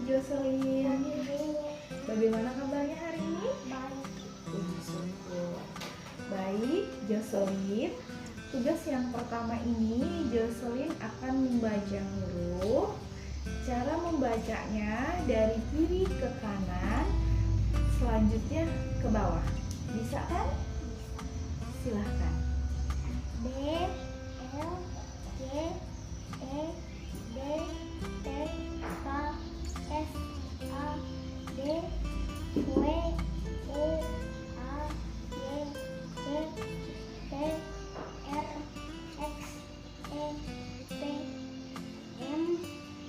Jocelyn. Bagaimana kabarnya hari ini? Baik. Syukur. Baik, Jocelyn. Tugas yang pertama ini Jocelyn akan membaca huruf. Cara membacanya dari kiri ke kanan, selanjutnya ke bawah. Bisa kan? Silahkan. B, L, G, E, D, T, K, S, A, D, W, U, A, Y, Z, T, R, X, E, T, M,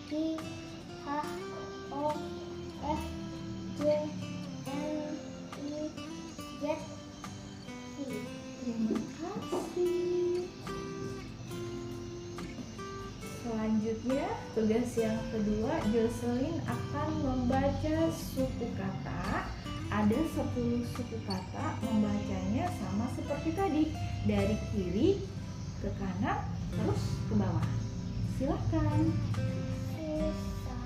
Q, H, O, F, J, N, I, Z, I. Terima kasih. Selanjutnya, tugas yang kedua, Jocelyn akan membaca suku kata. Ada 10 suku kata, membacanya sama seperti tadi, dari kiri ke kanan, terus ke bawah. Silahkan. Susah,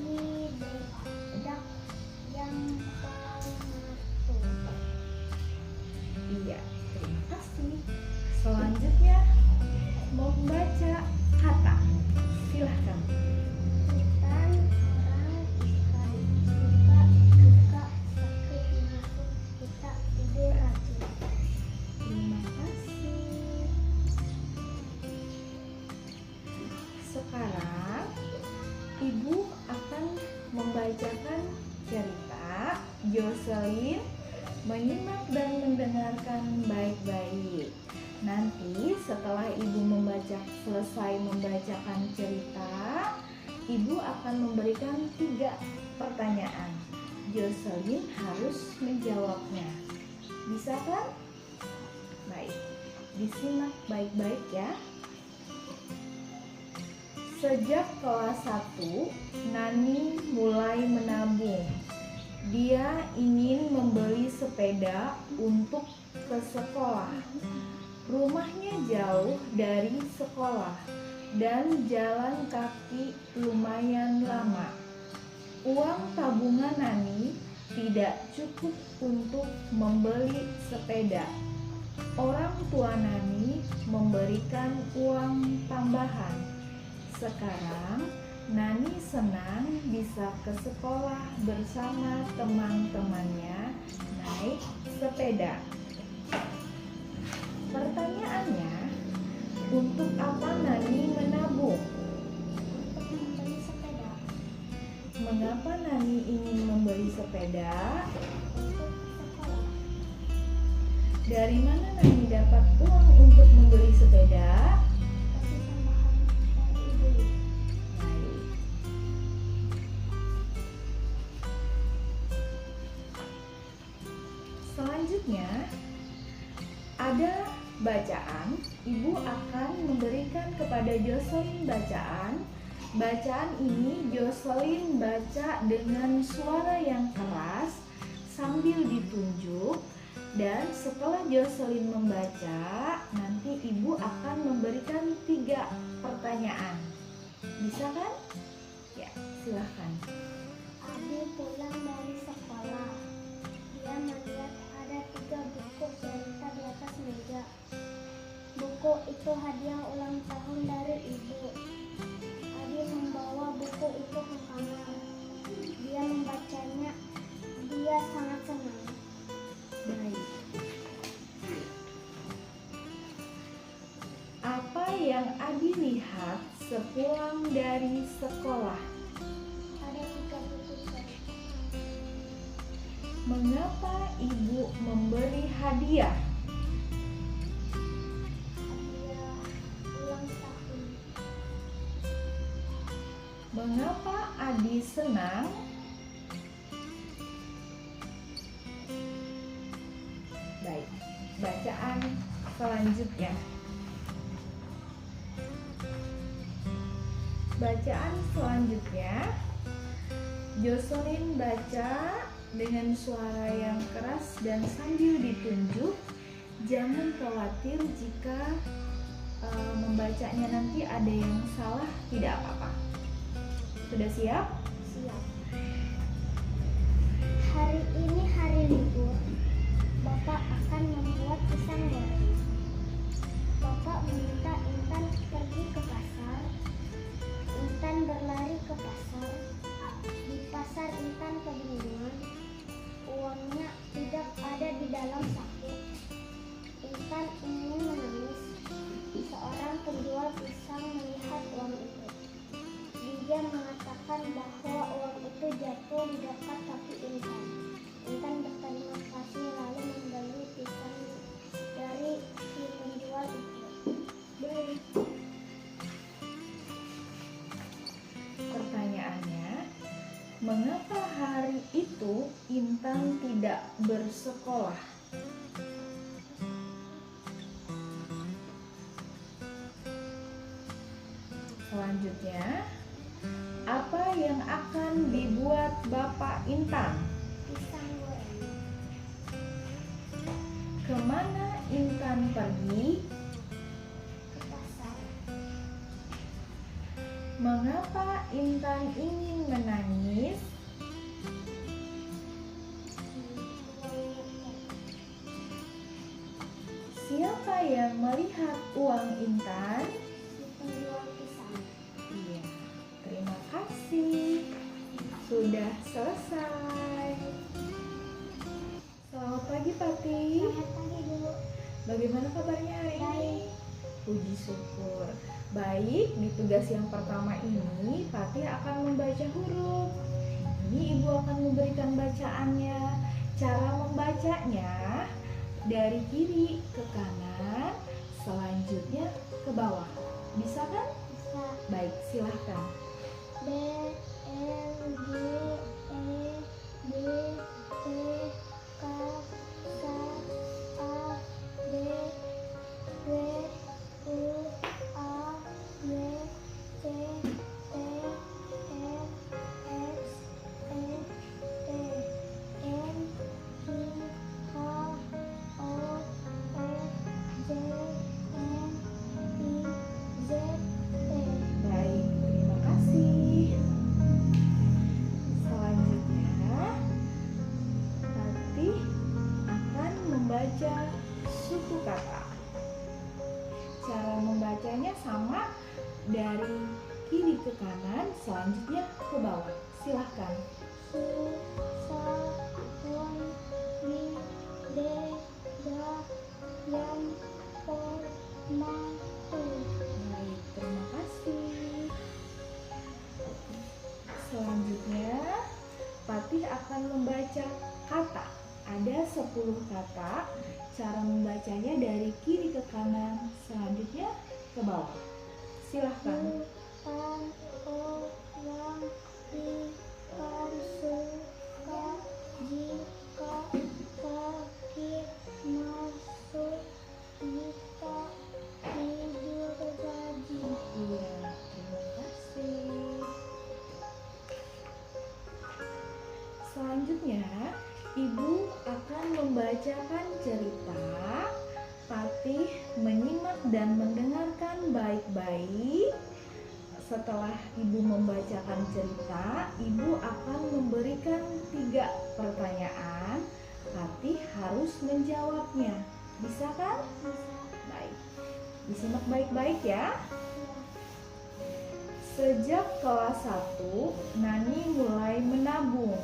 lidah, yang paling Iya, terima kasih. Selanjutnya, membaca kata. Silahkan. hutan, orang, ikan, suka, duka, sakit, masuk, kita, tidur, rajin. Terima kasih. Sekarang Ibu akan membacakan cerita. Jocelyn menyimak dan mendengarkan baik-baik. Nanti setelah Ibu selesai membacakan cerita, Ibu akan memberikan 3 pertanyaan. Jocelyn harus menjawabnya. Bisa kan? Baik, disimak baik-baik ya. Sejak kelas 1, Nani mulai menabung. Dia ingin membeli sepeda untuk ke sekolah. Rumahnya jauh dari sekolah dan jalan kaki lumayan lama. Uang tabungan Nani tidak cukup untuk membeli sepeda. Orang tua Nani memberikan uang tambahan. Sekarang Nani senang bisa ke sekolah bersama teman-temannya naik sepeda. Pertanyaannya, untuk apa Nani menabung? Untuk membeli sepeda. Mengapa Nani ingin membeli sepeda? Untuk sekolah. Dari mana Nani dapat uang untuk membeli sepeda? Kasih tambahan dari ibu. Baik. Selanjutnya, ada bacaan. Ibu akan memberikan kepada Jocelyn bacaan. Bacaan ini Jocelyn baca dengan suara yang keras sambil ditunjuk. Dan setelah Jocelyn membaca, nanti Ibu akan memberikan 3 pertanyaan. Bisa kan? Ya, silahkan. Adi pulang dari sekolah. Dia melihat ada 3 buku cerita di atas meja. Buku itu hadiah ulang tahun dari ibu. Adi membawa buku itu ke kamar. Dia membacanya. Dia sangat senang. Baik. Apa yang Adi lihat sepulang dari sekolah? Ada 3 buku cerita. Mengapa ibu memberi hadiah? Hadiah ulang tahun. Mengapa Adi senang? Baik, bacaan selanjutnya. Bacaan selanjutnya, Jocelyn baca dengan suara yang keras dan sambil ditunjuk. Jangan khawatir jika membacanya nanti ada yang salah, tidak apa-apa. Sudah siap? Siap. Hari ini hari libur. Bapak akan membuat pisang goreng. Bapak meminta Intan pergi ke pasar. Intan berlari ke pasar. Di pasar Intan kebingungan. Uangnya tidak ada di dalam saku. Intan ingin menangis. Seorang penjual pisang melihat uang itu. Dia mengatakan bahwa uang itu jatuh di dekat kaki Intan. Intan berterima kasih lalu membeli pisang dari si penjual itu. Pertanyaannya, mengapa hari itu Intan tidak bersekolah? Selanjutnya, apa yang akan dibuat Bapak Intan? Pisang goreng. Kemana Intan pergi? Ke pasar. Mengapa Intan ingin menangis? Uangnya jatuh. Siapa yang melihat uang Intan? Si penjual pisang. Iya, terima kasih. Sudah selesai. Selamat pagi, Pati. Selamat pagi, Bu. Bagaimana kabarnya hari ini? Baik. Puji syukur. Baik, di tugas yang pertama ini Pati akan membaca huruf. Ini Ibu akan memberikan bacaannya. Cara membacanya dari kiri ke kanan, selanjutnya ke bawah. Bisa kan? Bisa. Baik, silahkan. B, L, G, E, B, T, K, K, A, B, W, U, A, Y, C, T, E, X, E, T, N, I, H, O, F, J, N, I, Z, T. Baik, terima kasih. Selanjutnya, Pati akan membaca suku kata. Cara membacanya sama dari kiri ke kanan, selanjutnya ke bawah. Silahkan. Su, sa, won, wi, de, ga, yan, po, ma, tu. Baik, terima kasih. Selanjutnya, Patih akan membaca kata. Ada 10 kata. Cara membacanya dari kiri ke kanan, selanjutnya ke bawah. Silahkan. Pan, o, wang, i, kan, su, ka, ji, ka, sakit, masuk, jika, tidur, gaji. Iya, terima kasih. Selanjutnya, Ibu akan membacakan cerita. Patih menyimak dan mendengarkan baik-baik. Setelah Ibu membacakan cerita, Ibu akan memberikan 3 pertanyaan. Patih harus menjawabnya. Bisa kan? Bisa. Baik. Disimak baik-baik ya. Sejak kelas 1, Nani mulai menabung.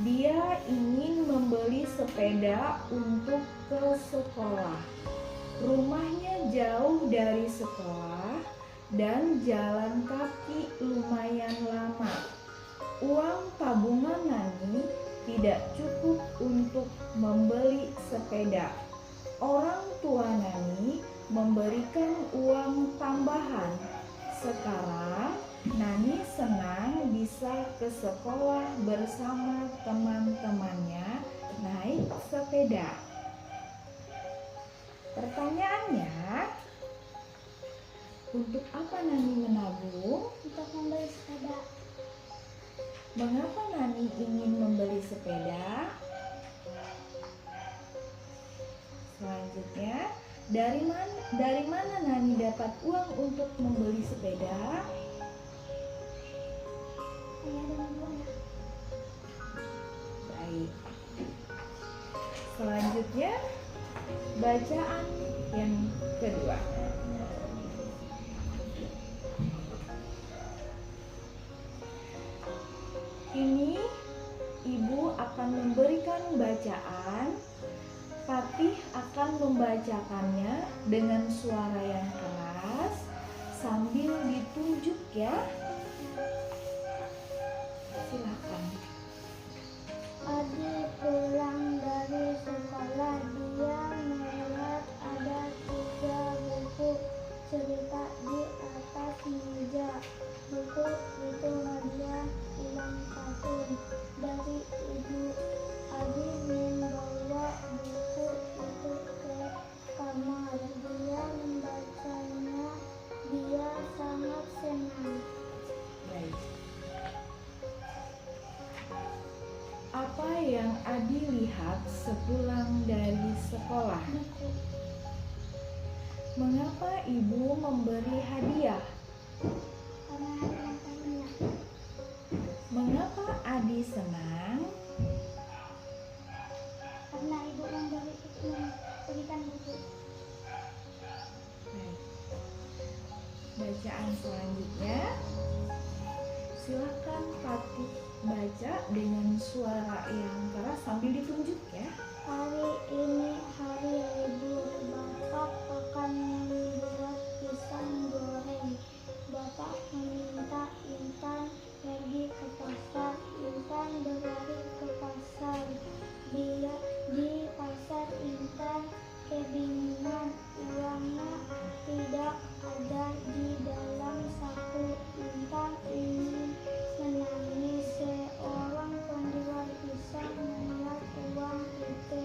Dia ingin membeli sepeda untuk ke sekolah. Rumahnya jauh dari sekolah dan jalan kaki lumayan lama. Uang tabungan Nani tidak cukup untuk membeli sepeda. Orang tua Nani memberikan uang tambahan. Sekarang Nani senang bisa ke sekolah bersama teman-temannya naik sepeda. Pertanyaannya, untuk apa Nani menabung? Untuk membeli sepeda. Mengapa Nani ingin membeli sepeda? Selanjutnya, dari mana Nani dapat uang untuk membeli sepeda? Selanjutnya bacaan yang kedua. Ini ibu akan memberikan bacaan. Fatih akan membacakannya dengan suara yang keras sambil ditunjuk ya. Silakan. Adi pulang dari sekolah, dia melihat ada 3 buku cerita di atas meja. Buku itu hadiah ulang tahun dari ibu. Adi membawa buku itu ke kamar. Dia membacanya. Dia sangat senang. Baik. Apa yang Adi lihat sepulang dari sekolah? Buku. Mengapa ibu memberi hadiah? Karena ulang tahunnya. Mengapa Adi senang? Karena ibu memberikan buku. Baik. Bacaan selanjutnya. Silakan Fatih baca dengan suara yang keras sambil ditunjuk ya. Hari ini hari libur. Bapak akan membuat pisang goreng. Bapak meminta Intan pergi ke pasar. Intan berlari ke pasar. Dia di pasar Intan kebingungan. Uangnya tidak ada di dalam saku. Intan ingin menangis. Seorang penjual pisang melihat uang itu.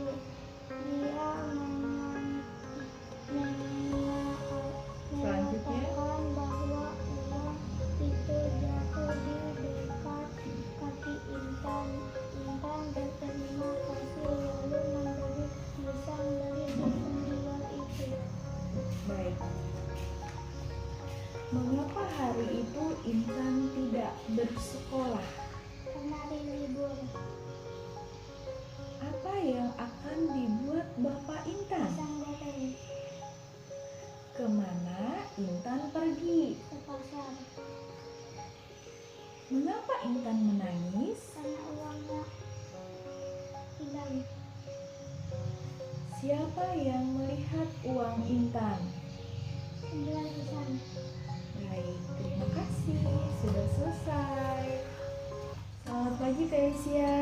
Dia mengatakan bahwa uang itu jatuh di dekat kaki Intan. Intan berterima kasih lalu membeli pisang dari penjual itu. Baik. Mengapa hari itu Intan tidak bersekolah? Karena hari libur. Apa yang akan dibuat Bapak Intan? Pisang goreng. Kemana Intan pergi? Ke pasar. Mengapa Intan menangis? Karena uangnya hilang. Siapa yang melihat uang Intan? Penjual pisang. Baik, terima kasih. Sudah selesai. Selamat pagi Felicia.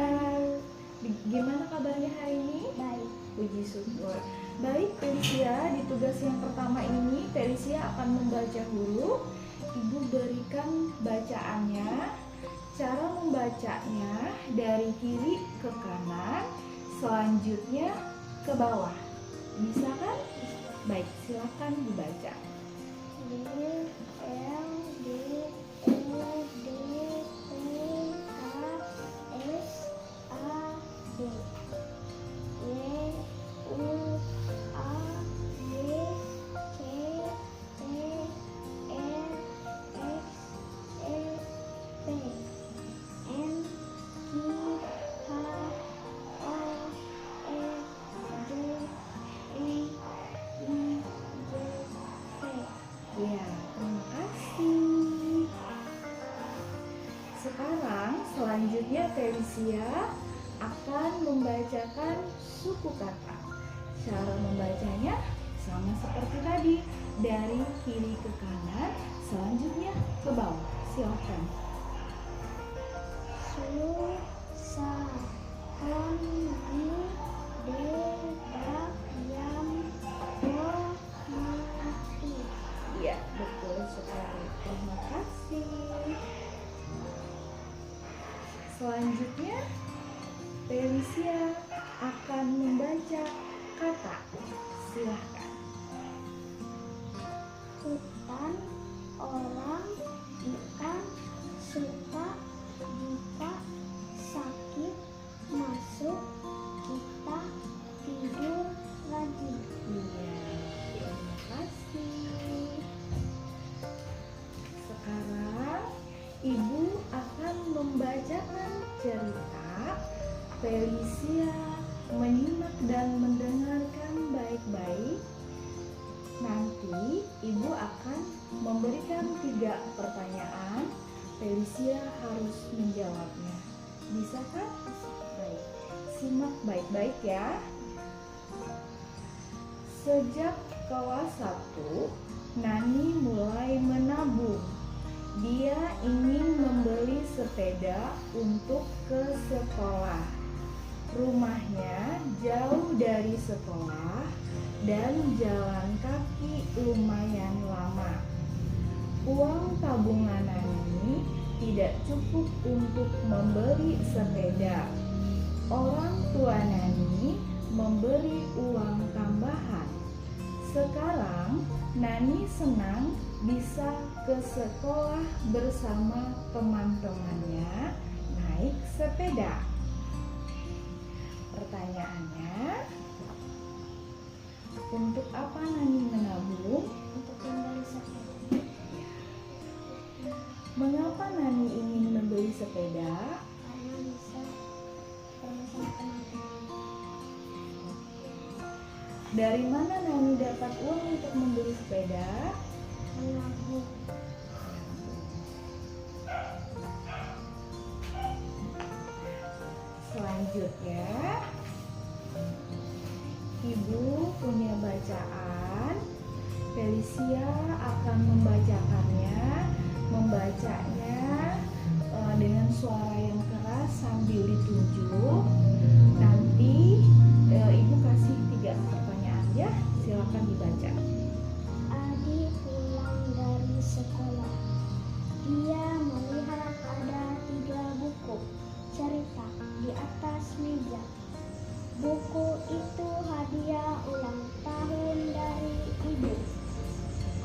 Gimana kabarnya hari ini? Baik. Puji syukur. Baik Felicia, di tugas yang pertama ini Felicia akan membaca huruf. Ibu berikan bacaannya. Cara membacanya dari kiri ke kanan, selanjutnya ke bawah. Bisa kan? Baik, silakan dibaca. D L D E D T K S A D Y U A D C T E X E P M Q H O E D I I J K. Ya, terima kasih. Sekarang selanjutnya Felicia akan membacakan suku kata. Cara membacanya sama seperti tadi, dari kiri ke kanan, selanjutnya ke bawah. Silakan. Susah, hobi, dedak, yang, mati. Iya, betul sekali. Terima kasih. Selanjutnya, Felicia akan membaca kata. Silahkan. Hutan, orang, ikan, suka, jika, sakit, masuk, kita, tidur, rajin. Iya, terima kasih. Sekarang Ibu akan membacakan cerita. Felicia menyimak dan mendengarkan baik-baik. Nanti ibu akan memberikan 3 pertanyaan. Felicia harus menjawabnya. Bisa kan? Baik. Simak baik-baik ya. Sejak kelas 1, Nani mulai menabung. Dia ingin membeli sepeda untuk ke sekolah. Rumahnya jauh dari sekolah dan jalan kaki lumayan lama. Uang tabungan Nani tidak cukup untuk membeli sepeda. Orang tua Nani memberi uang tambahan. Sekarang Nani senang bisa ke sekolah bersama teman-temannya naik sepeda. Pertanyaannya, untuk apa Nani menabung? Untuk membeli sepeda. Mengapa Nani ingin membeli sepeda? Karena bisa bersama teman-teman. Dari mana Nani dapat uang untuk membeli sepeda? Menabung. Selanjutnya, ibu punya bacaan. Felicia akan membacanya dengan suara yang keras sambil ditunjuk. Nanti ibu kasih 3 pertanyaan ya, silakan dibaca. Adi pulang dari sekolah. Dia melihat ada 3 buku cerita di atas meja. Buku itu hadiah ulang tahun dari ibu.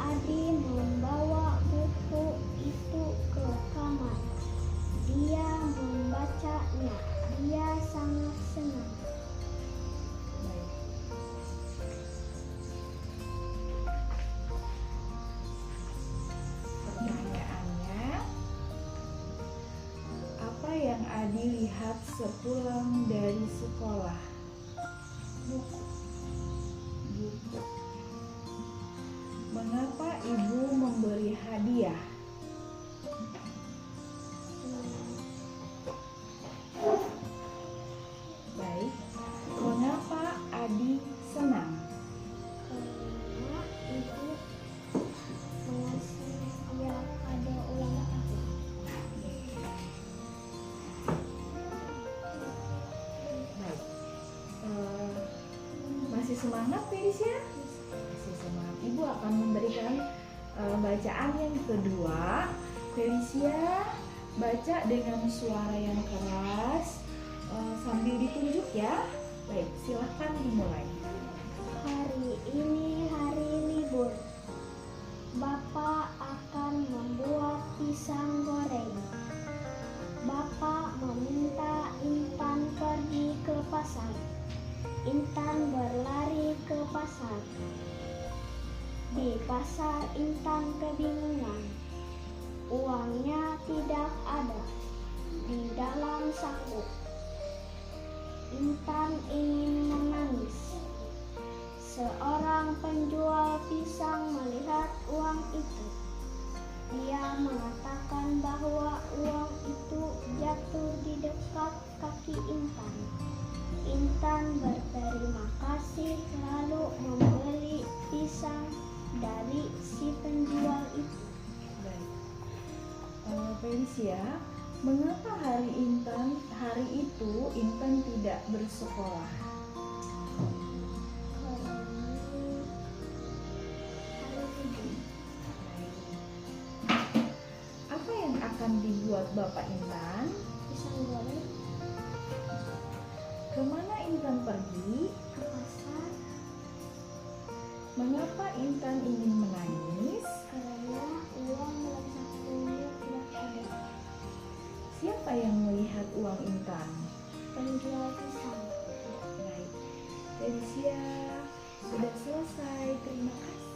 Adi membawa buku itu ke kamar. Dia membacanya. Dia sangat senang. Pertanyaannya, apa yang Adi lihat sepulang dari sekolah? Buku. Buku. Mengapa ibu memberi hadiah? Baik. Mengapa Adi senang? Karena ibu mengasih dia kado ulang tahun. Baik. Masih semangat Felicia? Masih semangat. Ibu akan memberikan bacaan yang kedua. Felicia baca dengan suara yang keras sambil ditunjuk ya. Baik, silahkan dimulai. Hari ini hari libur. Bapak akan membuat pisang goreng. Bapak meminta Intan pergi ke pasar. Intan berlari ke pasar. Di pasar Intan kebingungan. Uangnya tidak ada di dalam saku. Intan ingin menangis. Seorang penjual pisang melihat uang itu. Dia mengatakan bahwa uang itu jatuh di dekat kaki Intan. Intan berterima kasih lalu membeli pisang dari si penjual itu. Baik. Felicia, mengapa hari itu Intan tidak bersekolah? Apa yang akan dibuat Bapak Intan? Pisang goreng. Kemana Intan pergi? Ke pasar. Mengapa Intan ingin menangis? Karena uang dalam sakunya tidak ada. Siapa yang melihat uang Intan? Penjual pisang. Baik, Felicia sudah selesai. Terima kasih.